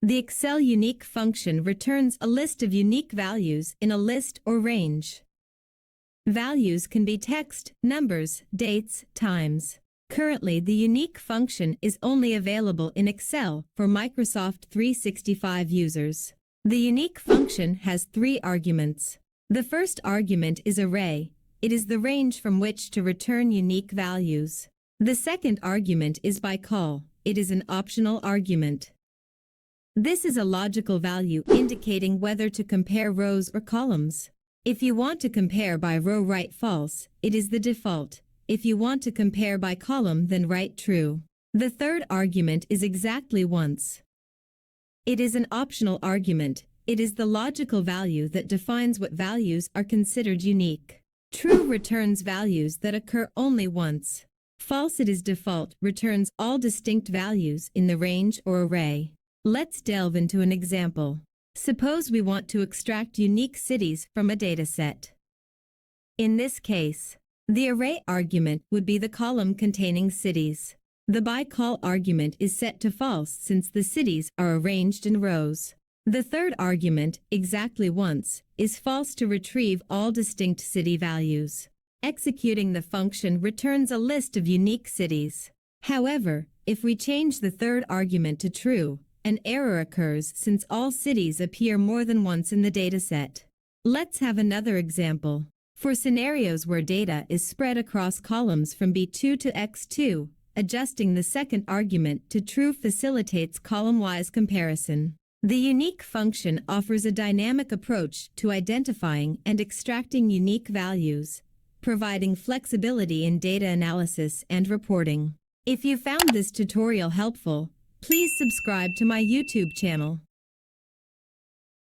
The Excel unique function returns a list of unique values in a list or range. Values can be text, numbers, dates, times. Currently, the unique function is only available in Excel for Microsoft 365 users. The unique function has 3 arguments. The first argument is array. It is the range from which to return unique values. The second argument is by call. It is an optional argument. This is a logical value indicating whether to compare rows or columns. If you want to compare by row, write false. It is the default. If you want to compare by column, then write true. The third argument is exactly once. It is an optional argument. It is the logical value that defines what values are considered unique. True returns values that occur only once. False, it is default, returns all distinct values in the range or array. Let's delve into an example. Suppose we want to extract unique cities from a dataset. In this case, the array argument would be the column containing cities. The by call argument is set to false since the cities are arranged in rows. The third argument, exactly once, is false to retrieve all distinct city values. Executing the function returns a list of unique cities. However, if we change the third argument to true, an error occurs since all cities appear more than once in the dataset. Let's have another example. For scenarios where data is spread across columns from B2 to X2, adjusting the second argument to true facilitates column-wise comparison. The unique function offers a dynamic approach to identifying and extracting unique values, providing flexibility in data analysis and reporting. If you found this tutorial helpful, please subscribe to my YouTube channel.